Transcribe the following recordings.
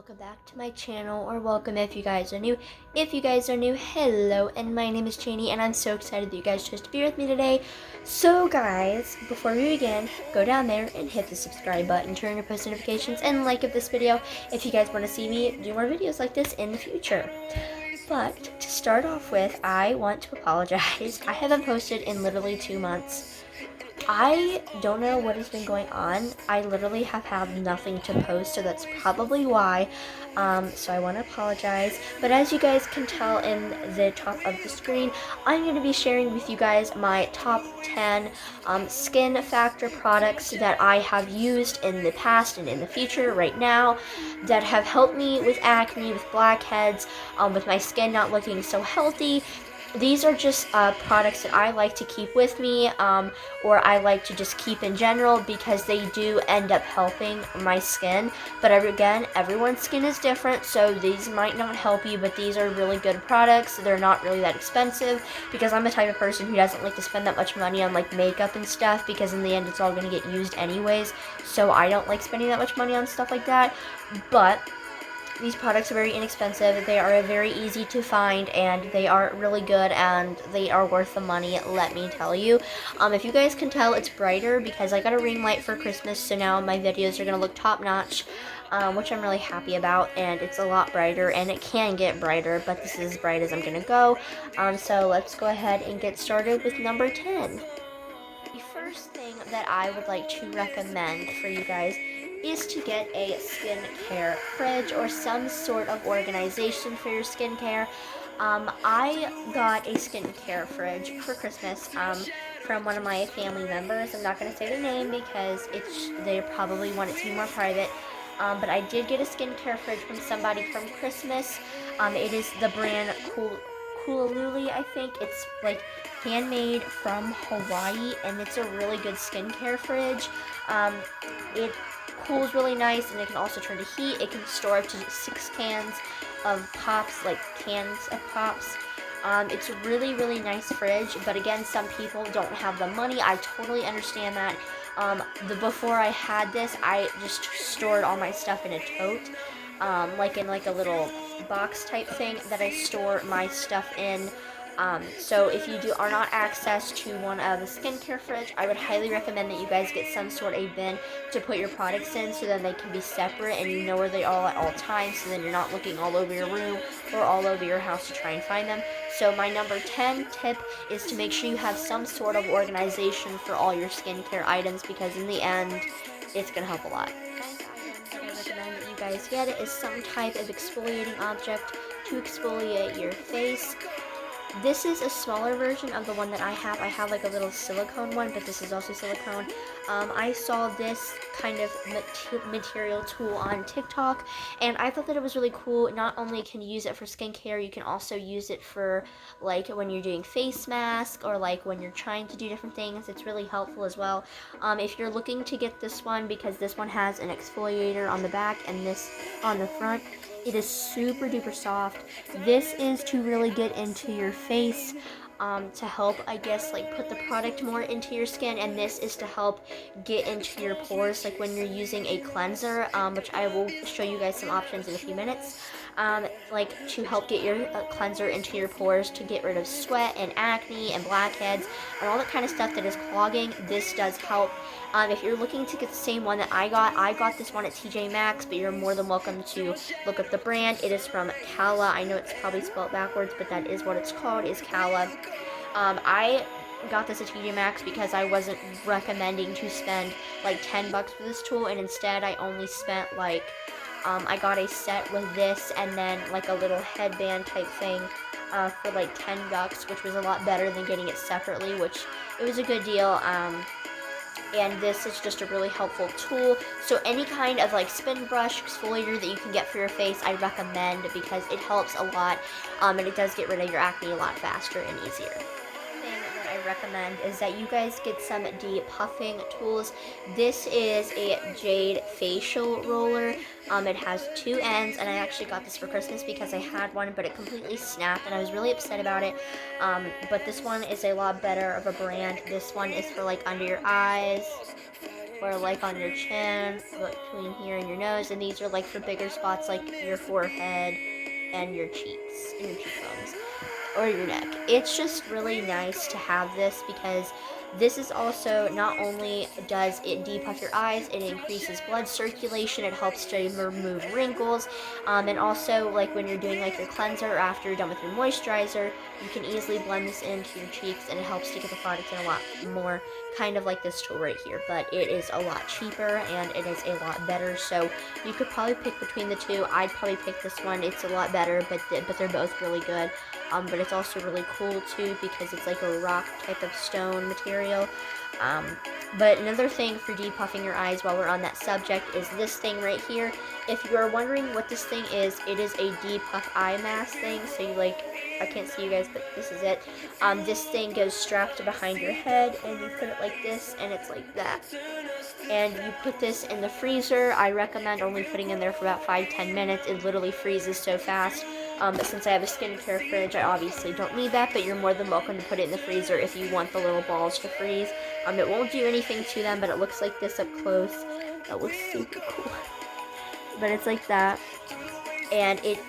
welcome back to my channel, or welcome if you guys are new. If you guys are new, hello, and my name is Janie, and I'm so excited that you guys chose to be with me today. So guys, before we begin, go down there and hit the subscribe button, turn on your post notifications, and like up this video if you guys want to see me do more videos like this in the future. But to start off with, I want to apologize. I haven't posted in literally 2 months. I don't know what has been going on. I literally have had nothing to post, so that's probably why. So I want to apologize. But as you guys can tell in the top of the screen, I'm going to be sharing with you guys my top 10 Skin Factor products that I have used in the past and in the future right now that have helped me with acne, with blackheads, with my skin not looking so healthy. These are just products that I like to keep with me, or I like to just keep in general because they do end up helping my skin. But again, everyone's skin is different, so these might not help you, but these are really good products. They're not really that expensive because I'm the type of person who doesn't like to spend that much money on like makeup and stuff because in the end it's all going to get used anyways. So I don't like spending that much money on stuff like that. But these products are very inexpensive, they are very easy to find, and they are really good, and they are worth the money, let me tell you. If you guys can tell, it's brighter because I got a ring light for Christmas, so now my videos are going to look top notch, which I'm really happy about, and it's a lot brighter, and it can get brighter, but this is as bright as I'm going to go. So let's go ahead and get started with number 10. The first thing that I would like to recommend for you guys is to get a skincare fridge or some sort of organization for your skincare. I got a skincare fridge for Christmas from one of my family members. I'm not going to say their name because they probably want it to be more private. But I did get a skincare fridge from somebody from Christmas. It is the brand Kualuli, I think. It's like handmade from Hawaii, and it's a really good skincare fridge. It cools really nice, and it can also turn to heat. It can store up to 6 cans of pops, like cans of pops. It's a really, really nice fridge, but again, some people don't have the money. I totally understand that. Before I had this, I just stored all my stuff in a tote, like in like a little box type thing that I store my stuff in. So if you are not access to one of the skincare fridge, I would highly recommend that you guys get some sort of bin to put your products in, so then they can be separate and you know where they are at all times, so then you're not looking all over your room or all over your house to try and find them. So my number 10 tip is to make sure you have some sort of organization for all your skincare items, because in the end, it's going to help a lot. I recommend that you guys get it is some type of exfoliating object to exfoliate your face. This is a smaller version of the one that I have. I have like a little silicone one, but this is also silicone. I saw this kind of material tool on TikTok, and I thought that it was really cool. Not only can you use it for skincare, you can also use it for like when you're doing face mask or like when you're trying to do different things. It's really helpful as well. If you're looking to get this one, because this one has an exfoliator on the back and this on the front, it is super duper soft. This is to really get into your face, to help, I guess, like put the product more into your skin, and this is to help get into your pores, like when you're using a cleanser, which I will show you guys some options in a few minutes. Like to help get your cleanser into your pores, to get rid of sweat and acne and blackheads and all that kind of stuff that is clogging. This does help. If you're looking to get the same one that I got this one at TJ Maxx, but you're more than welcome to look up the brand. It is from Kala. I know it's probably spelled backwards, but that is what it's called, is Kala. I got this at TJ Maxx because I wasn't recommending to spend like $10 for this tool, and instead I only spent like I got a set with this and then like a little headband type thing for like $10, which was a lot better than getting it separately, which it was a good deal. And this is just a really helpful tool. So any kind of like spin brush exfoliator that you can get for your face, I recommend, because it helps a lot, and it does get rid of your acne a lot faster and easier. I recommend is that you guys get some depuffing tools. This is a jade facial roller. It has 2 ends, and I actually got this for Christmas because I had one, but it completely snapped, and I was really upset about it. But this one is a lot better of a brand. This one is for like under your eyes, or like on your chin, between here and your nose, and these are like for bigger spots like your forehead and your cheeks and your cheekbones or your neck. It's just really nice to have this because this is also, not only does it depuff your eyes, it increases blood circulation, it helps to remove wrinkles, and also like when you're doing like your cleanser or after you're done with your moisturizer, you can easily blend this into your cheeks and it helps to get the product in a lot more, kind of like this tool right here, but it is a lot cheaper and it is a lot better. So you could probably pick between the two. I'd probably pick this one. It's a lot better, but they're both really good. But it's also really cool too because it's like a rock type of stone material. But another thing for depuffing your eyes while we're on that subject is this thing right here. If you are wondering what this thing is, it is a depuff eye mask thing. So you like, I can't see you guys, but this is it. This thing goes strapped behind your head and you put it like this and it's like that. And you put this in the freezer. I recommend only putting in there for about 5-10 minutes. It literally freezes so fast. But since I have a skincare fridge, I obviously don't need that, but you're more than welcome to put it in the freezer if you want the little balls to freeze. It won't do anything to them, but it looks like this up close. That looks super cool. But it's like that. And it's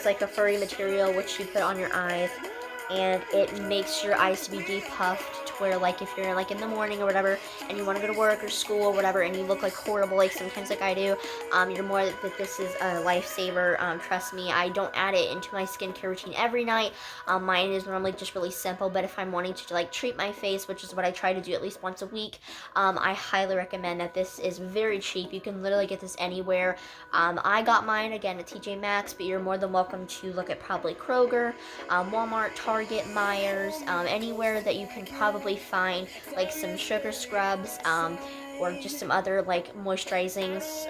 like a furry material which you put on your eyes, and it makes your eyes to be depuffed to where, like, if you're like in the morning or whatever and you want to go to work or school or whatever and you look like horrible, like sometimes like I do, you're more that this is a lifesaver. Trust me, I don't add it into my skincare routine every night. Mine is normally just really simple, but if I'm wanting to like treat my face, which is what I try to do at least once a week, I highly recommend that. This is very cheap. You can literally get this anywhere. I got mine again at TJ Maxx, but you're more than welcome to look at probably Kroger, Walmart, Target, Myers, anywhere that you can probably find like some sugar scrubs, or just some other like moisturizers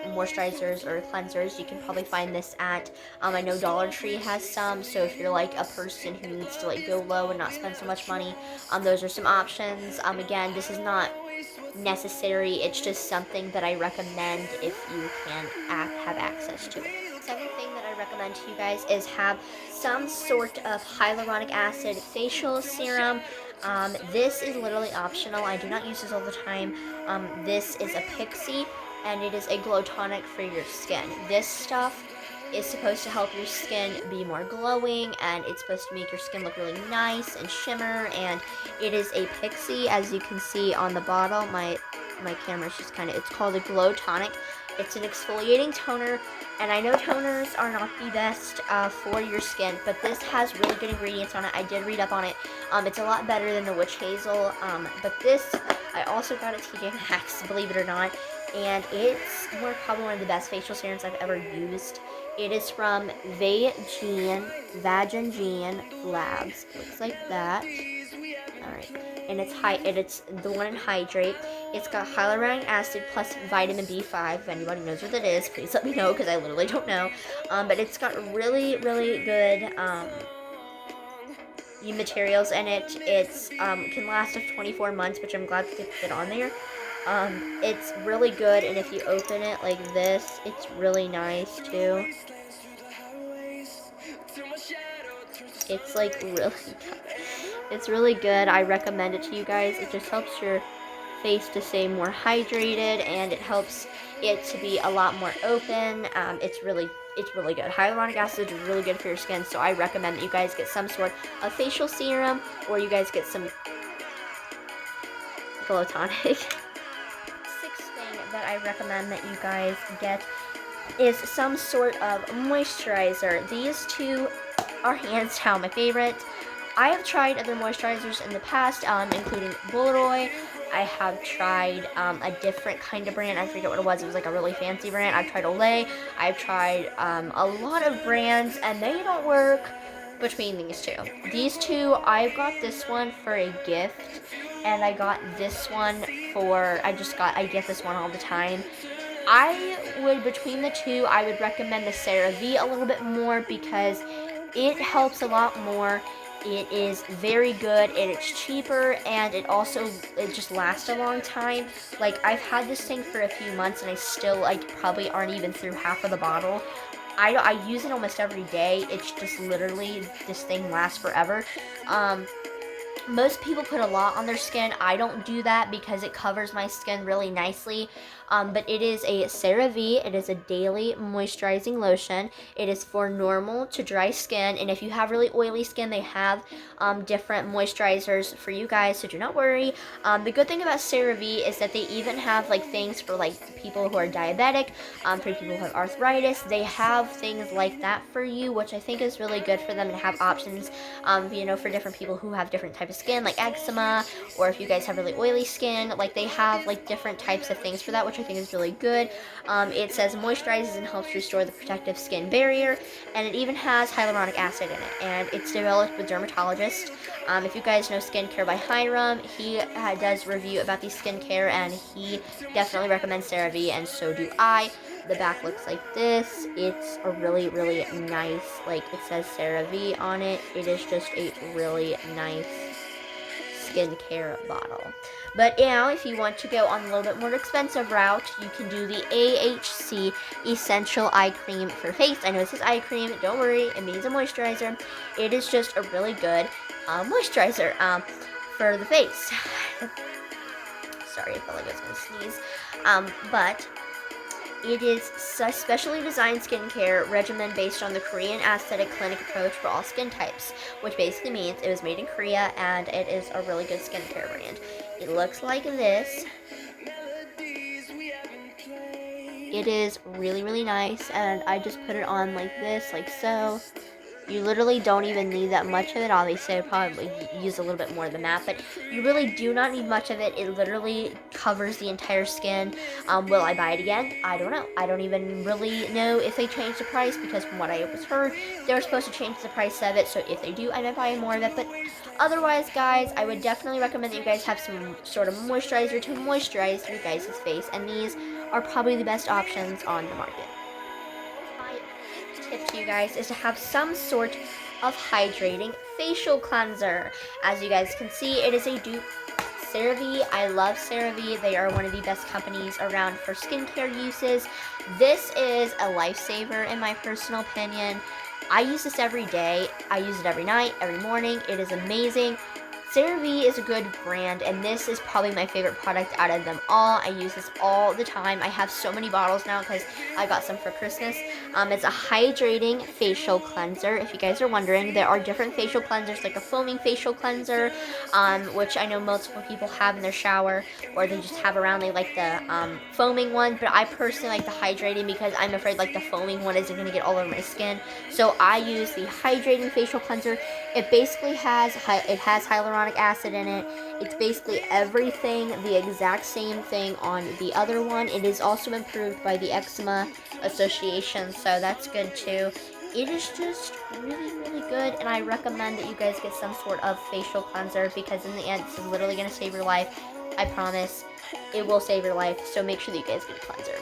or cleansers. You can probably find this at, I know Dollar Tree has some, so if you're like a person who needs to like go low and not spend so much money, those are some options. Again, this is not necessary, it's just something that I recommend if you can have access to it. Second thing that I recommend to you guys is have some sort of hyaluronic acid facial serum. This is literally optional. I do not use this all the time. This is a Pixi, and it is a glow tonic for your skin. This stuff is supposed to help your skin be more glowing, and it's supposed to make your skin look really nice and shimmer, and it is a Pixi, as you can see on the bottle. My camera's just kind of, it's called a glow tonic. It's an exfoliating toner, and I know toners are not the best for your skin, but this has really good ingredients on it. I did read up on it. It's a lot better than the witch hazel, but this I also got at TJ Maxx, believe it or not, and it's probably one of the best facial serums I've ever used. It is from Vagen Labs. Looks like that. Alright. And it's the one in Hydrate. It's got hyaluronic acid plus vitamin B5. If anybody knows what that is, please let me know because I literally don't know. But it's got really, really good materials in it. It's can last up to 24 months, which I'm glad that they put it on there. It's really good, and if you open it like this, it's really nice too. It's like really good. It's really good. I recommend it to you guys. It just helps your face to stay more hydrated, and it helps it to be a lot more open. It's really good. Hyaluronic acid is really good for your skin, so I recommend that you guys get some sort of facial serum, or you guys get some glow tonic. Sixth thing that I recommend that you guys get is some sort of moisturizer. These two are hands down my favorite. I have tried other moisturizers in the past, including Bolaroy. I have tried a different kind of brand. I forget what it was. It was like a really fancy brand. I've tried Olay. I've tried a lot of brands, and they don't work between these two. These two, I got this one for a gift, and I got this one for, I get this one all the time. Between the two, I would recommend the CeraVe a little bit more because it helps a lot more. It is very good, and it's cheaper, and it just lasts a long time. Like, I've had this thing for a few months, and I still, probably aren't even through half of the bottle. I use it almost every day. It's just literally, this thing lasts forever. Most people put a lot on their skin. I don't do that because it covers my skin really nicely. But it is a CeraVe. It is a daily moisturizing lotion. It is for normal to dry skin. And if you have really oily skin, they have different moisturizers for you guys. So do not worry. The good thing about CeraVe is that they even have like things for like people who are diabetic, for people who have arthritis. They have things like that for you, which I think is really good for them to have options, for different people who have different types of skin, like eczema, or if you guys have really oily skin, like they have like different types of things for that, which I think is really good. It says moisturizes and helps restore the protective skin barrier, and it even has hyaluronic acid in it, and it's developed with dermatologists. If you guys know Skincare by Hiram, he does review about these skincare, and he definitely recommends CeraVe, and so do I. The back looks like this. It's a really, really nice, like it says CeraVe on it. It is just a really nice skincare bottle. But now, if you want to go on a little bit more expensive route, you can do the AHC Essential Eye Cream for face. I know it says eye cream. Don't worry, it means a moisturizer. It is just a really good moisturizer for the face. Sorry, I felt like I was going to sneeze. But it is a specially designed skincare regimen based on the Korean aesthetic clinic approach for all skin types, which basically means it was made in Korea and it is a really good skincare brand. It looks like this. It is really, really nice, and I just put it on like this, like so. You literally don't even need that much of it. Obviously, I probably use a little bit more than that, but you really do not need much of it. It literally covers the entire skin. Will I buy it again? I don't know. I don't even really know if they changed the price, because from what I was heard, they were supposed to change the price of it. So if they do, I might buy more of it. But otherwise, guys, I would definitely recommend that you guys have some sort of moisturizer to moisturize your guys' face, and these are probably the best options on the market. Tip to you guys is to have some sort of hydrating facial cleanser. As you guys can see, it is a dupe. CeraVe, I love CeraVe. They are one of the best companies around for skincare uses. This is a lifesaver in my personal opinion. I use this every day. I use it every night, every morning. It is amazing. CeraVe is a good brand, and this is probably my favorite product out of them all. I use this all the time. I have so many bottles now because I got some for Christmas. It's a hydrating facial cleanser. If you guys are wondering, there are different facial cleansers, like a foaming facial cleanser, which I know multiple people have in their shower, or they just have around. They like the foaming one, but I personally like the hydrating because I'm afraid like the foaming one isn't going to get all over my skin. So I use the hydrating facial cleanser. It basically has hyaluronic acid in it. It's basically everything, the exact same thing on the other one. It is also improved by the Eczema Association, so that's good too. It is just really, really good, and I recommend that you guys get some sort of facial cleanser, because in the end, this is literally going to save your life. I promise it will save your life, so make sure that you guys get a cleanser.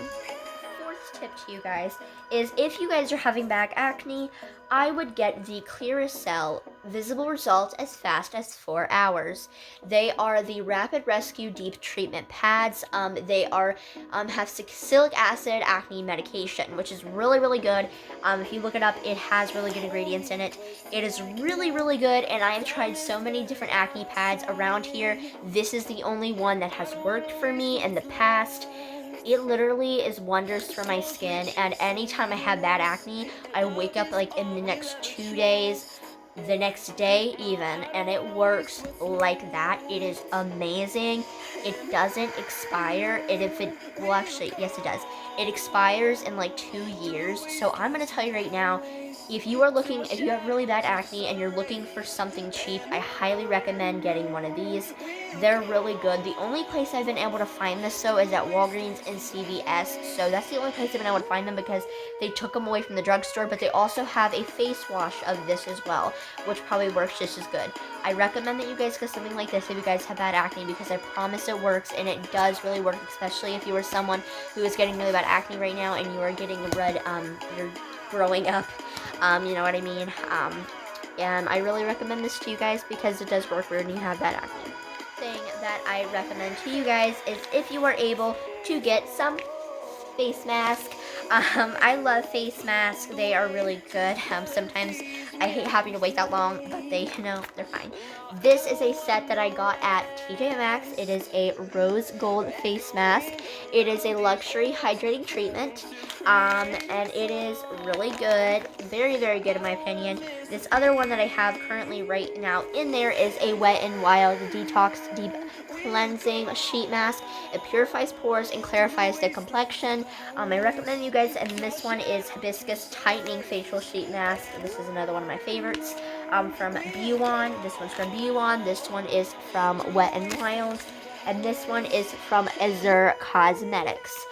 Fourth tip to you guys is, if you guys are having back acne, I would get the Clearasil Visible Results as fast as 4 hours. They are the Rapid Rescue Deep Treatment Pads. They are have salicylic acid acne medication, which is really, really good. If you look it up, it has really good ingredients in it. It is really, really good, and I have tried so many different acne pads around here. This is the only one that has worked for me in the past. It literally is wonders for my skin, and anytime I have bad acne, I wake up like in the next 2 days, the next day even, and it works like that. It is amazing. It doesn't expire. Well, actually, yes, it does. It expires in like 2 years. So I'm gonna tell you right now, if you have really bad acne and you're looking for something cheap, I highly recommend getting one of these. They're really good. The only place I've been able to find this, though, is at Walgreens and CVS. So that's the only place I've been able to find them, because they took them away from the drugstore. But they also have a face wash of this as well, which probably works just as good. I recommend that you guys get something like this if you guys have bad acne, because I promise it works, and it does really work, especially if you are someone who is getting really bad acne right now and you are getting red, you're growing up. You know what I mean? And I really recommend this to you guys because it does work when you have that acne. Thing that I recommend to you guys is, if you are able to get some face mask. I love face masks. They are really good. Sometimes I hate having to wait that long, but they're fine. This is a set that I got at TJ Maxx. It is a rose gold face mask. It is a luxury hydrating treatment, and it is really good. Very, very good in my opinion. This other one that I have currently right now in there is a Wet n Wild Detox Deep Cleansing Sheet Mask. It purifies pores and clarifies the complexion. I recommend you guys, and this one is Hibiscus Tightening Facial Sheet Mask. This is another one of my favorites from Buon. This one's from Buon. This one is from Wet n Wild. And this one is from Azure Cosmetics.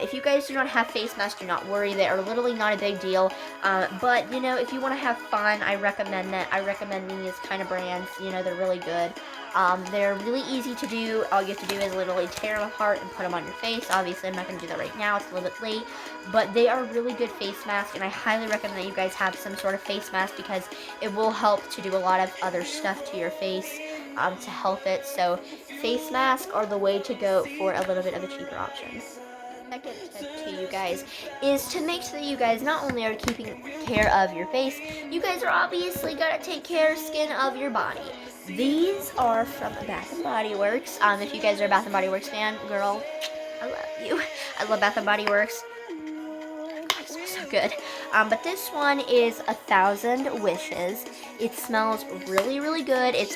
If you guys do not have face masks, do not worry. They are literally not a big deal. But, if you want to have fun, I recommend these kind of brands. They're really good. They're really easy to do. All you have to do is literally tear them apart and put them on your face. Obviously, I'm not going to do that right now. It's a little bit late. But they are really good face masks, and I highly recommend that you guys have some sort of face mask because it will help to do a lot of other stuff to your face to help it. So face masks are the way to go for a little bit of a cheaper option. Second tip to you guys is to make sure that you guys not only are keeping care of your face, you guys are obviously gotta take care of skin of your body. These are from Bath & Body Works. If you guys are a Bath & Body Works fan, girl, I love you. I love Bath & Body Works. It smells so good. But this one is 1,000 Wishes. It smells really, really good. It's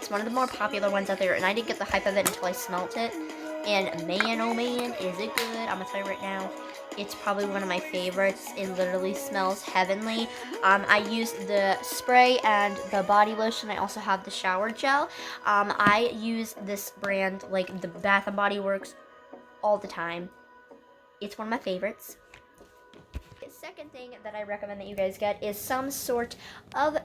one of the more popular ones out there, and I didn't get the hype of it until I smelt it. And man, oh man, is it good. I'm gonna tell you right now, it's probably one of my favorites. It literally smells heavenly. I use the spray and the body lotion. I also have the shower gel. I use this brand, like the Bath & Body Works, all the time. It's one of my favorites. The second thing that I recommend that you guys get is some sort of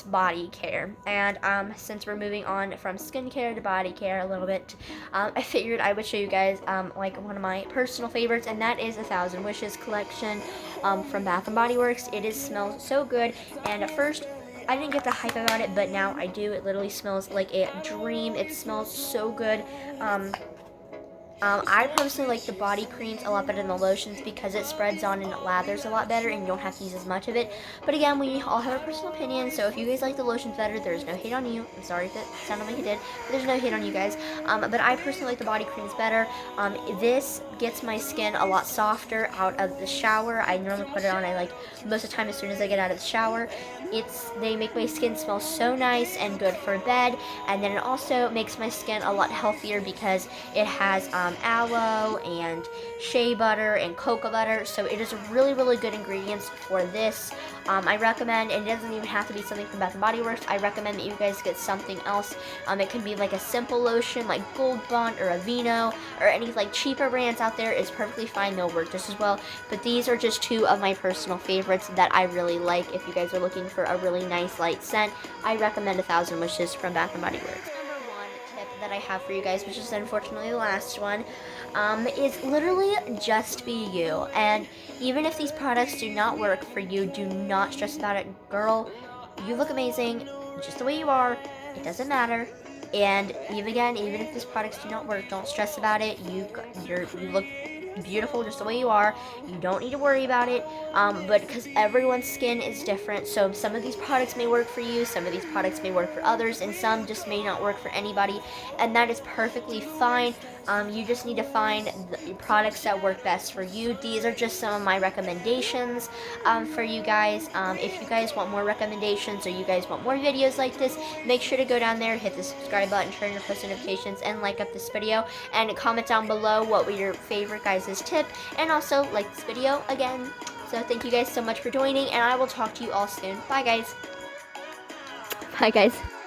body care. And since we're moving on from skincare to body care a little bit, I figured I would show you guys like one of my personal favorites, and that is 1,000 Wishes collection from Bath & Body Works. It smells so good, and at first I didn't get the hype about it, but now I do. It literally smells like a dream. It smells so good. I personally like the body creams a lot better than the lotions because it spreads on and it lathers a lot better and you don't have to use as much of it. But again, we all have our personal opinions, so if you guys like the lotions better, there's no hate on you. I'm sorry if that sounded like it did, but there's no hate on you guys. But I personally like the body creams better. This gets my skin a lot softer out of the shower. I normally put it on, most of the time as soon as I get out of the shower. They make my skin smell so nice and good for bed, and then it also makes my skin a lot healthier because it has aloe and shea butter and cocoa butter, so it is really, really good ingredients for this. I recommend, and it doesn't even have to be something from Bath & Body Works, I recommend that you guys get something else. It can be like a simple lotion like Gold Bond or Aveeno, or any cheaper brands out there is perfectly fine. They'll work just as well, but these are just two of my personal favorites that I really like. If you guys are looking for a really nice light scent, I recommend 1,000 Wishes from Bath & Body Works. That I have for you guys, which is unfortunately the last one, is literally just be you. And even if these products do not work for you, do not stress about it. Girl, you look amazing just the way you are. It doesn't matter. And even if these products do not work, don't stress about it. You look beautiful just the way you are. You don't need to worry about it, but because everyone's skin is different, so some of these products may work for you, some of these products may work for others, and some just may not work for anybody, and that is perfectly fine. You just need to find the products that work best for you. These are just some of my recommendations for you guys. If you guys want more recommendations or you guys want more videos like this, make sure to go down there, hit the subscribe button, turn your post notifications, and like up this video, and comment down below what were your favorite guys' tip, and also like this video again. So thank you guys so much for joining, and I will talk to you all soon. Bye guys. Bye guys.